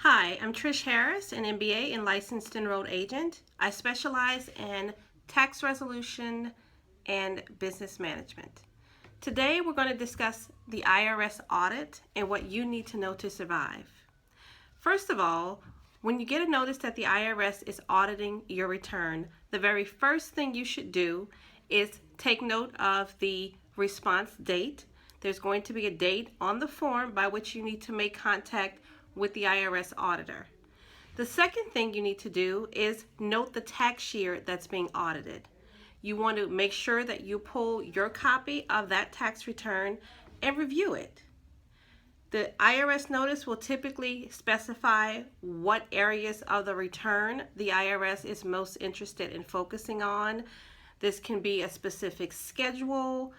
Hi, I'm Trish Harris, an MBA and licensed enrolled agent. I specialize in tax resolution and business management. Today we're going to discuss the IRS audit and what you need to know to survive. First of all, when you get a notice that the IRS is auditing your return, the very first thing you should do is take note of the response date. There's going to be a date on the form by which you need to make contact with the IRS auditor. The second thing you need to do is note the tax year that's being audited. You want to make sure that you pull your copy of that tax return and review it. The IRS notice will typically specify what areas of the return the IRS is most interested in focusing on. This can be a specific schedule,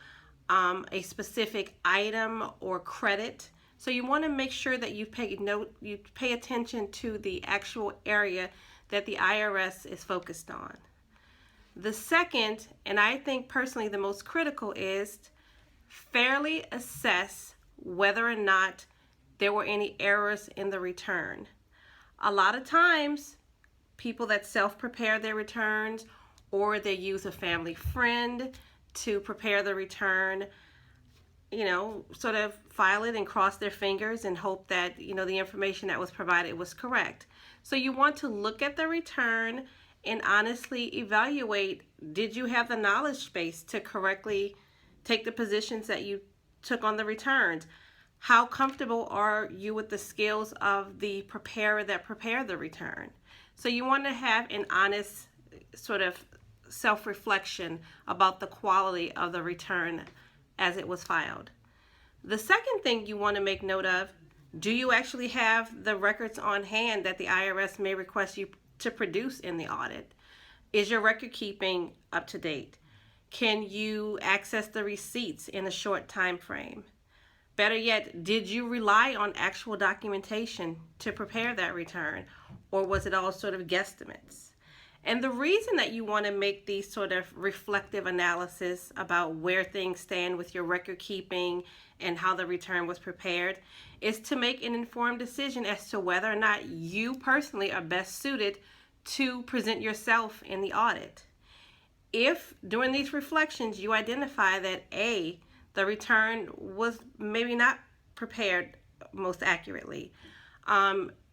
a specific item or credit. So you want to make sure that you pay attention to the actual area that the IRS is focused on. The second, and I think personally the most critical, is fairly assess whether or not there were any errors in the return. A lot of times, people that self-prepare their returns or they use a family friend to prepare the return, sort of file it and cross their fingers and hope that, the information that was provided was correct. So you want to look at the return and honestly evaluate, did you have the knowledge base to correctly take the positions that you took on the returns? How comfortable are you with the skills of the preparer that prepared the return? So you want to have an honest sort of self-reflection about the quality of the return as it was filed. The second thing you want to make note of, do you actually have the records on hand that the IRS may request you to produce in the audit? Is your record keeping up to date? Can you access the receipts in a short time frame? Better yet, did you rely on actual documentation to prepare that return, or was it all sort of guesstimates? And the reason that you want to make these sort of reflective analysis about where things stand with your record keeping and how the return was prepared is to make an informed decision as to whether or not you personally are best suited to present yourself in the audit. If during these reflections you identify that A, the return was maybe not prepared most accurately,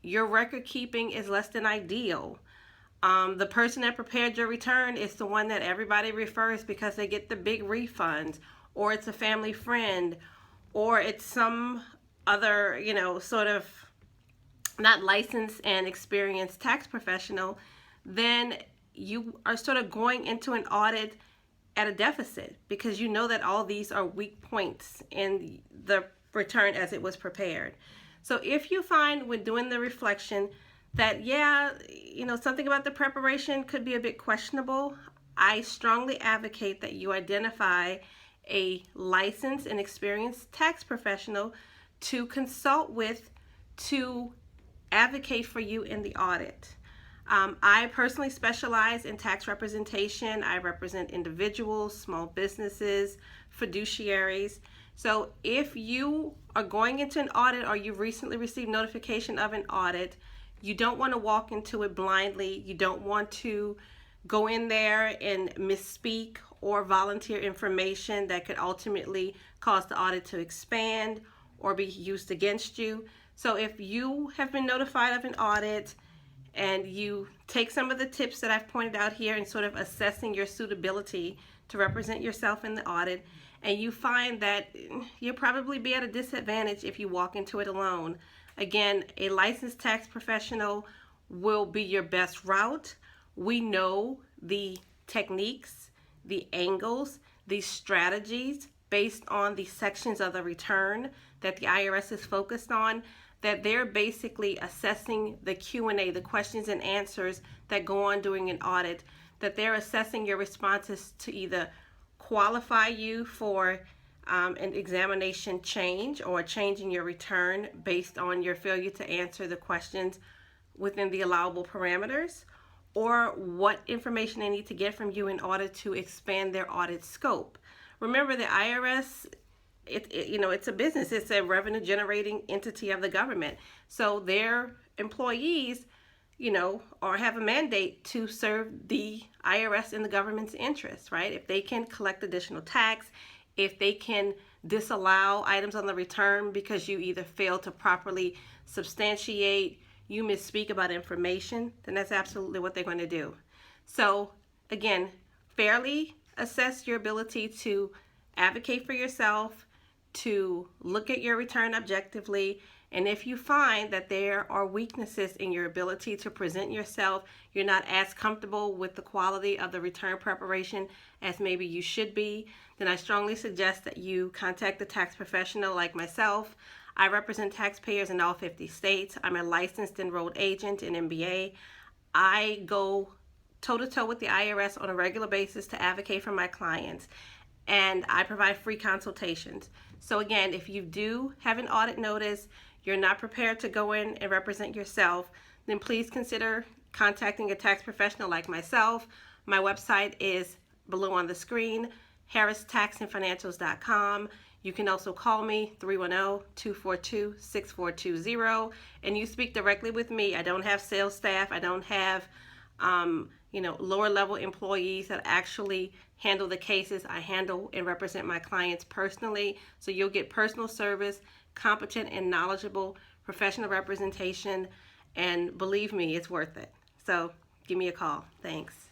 your record keeping is less than ideal, the person that prepared your return is the one that everybody refers because they get the big refunds, or it's a family friend, or it's some other, sort of not licensed and experienced tax professional, then you are sort of going into an audit at a deficit because you know that all these are weak points in the return as it was prepared. So if you find when doing the reflection that, something about the preparation could be a bit questionable, I strongly advocate that you identify a licensed and experienced tax professional to consult with to advocate for you in the audit. I personally specialize in tax representation. I represent individuals, small businesses, fiduciaries. So if you are going into an audit or you've recently received notification of an audit, you don't want to walk into it blindly. You don't want to go in there and misspeak or volunteer information that could ultimately cause the audit to expand or be used against you. So if you have been notified of an audit and you take some of the tips that I've pointed out here in sort of assessing your suitability to represent yourself in the audit, and you find that you'll probably be at a disadvantage if you walk into it alone, again, a licensed tax professional will be your best route. We know the techniques, the angles, the strategies based on the sections of the return that the IRS is focused on, that they're basically assessing the Q&A, the questions and answers that go on during an audit, that they're assessing your responses to either qualify you for an examination change or a change in your return based on your failure to answer the questions within the allowable parameters, or what information they need to get from you in order to expand their audit scope. Remember, the IRS it's a business. It's a revenue generating entity of the government. So their employees, or have a mandate to serve the IRS in the government's interest, right? If they can collect additional tax, if they can disallow items on the return because you either fail to properly substantiate, you misspeak about information, then that's absolutely what they're going to do. So again, fairly assess your ability to advocate for yourself, to look at your return objectively, and if you find that there are weaknesses in your ability to present yourself, you're not as comfortable with the quality of the return preparation as maybe you should be, then I strongly suggest that you contact a tax professional like myself. I represent taxpayers in all 50 states. I'm a licensed enrolled agent in MBA. I go toe-to-toe with the IRS on a regular basis to advocate for my clients, and I provide free consultations. So again, if you do have an audit notice, you're not prepared to go in and represent yourself, then please consider contacting a tax professional like myself. My website is below on the screen, harristaxandfinancials.com. You can also call me, 310-242-6420, and you speak directly with me. I don't have sales staff. I don't have lower level employees that actually handle the cases. I handle and represent my clients personally. So you'll get personal service, competent and knowledgeable professional representation, and believe me, it's worth it. So give me a call. Thanks.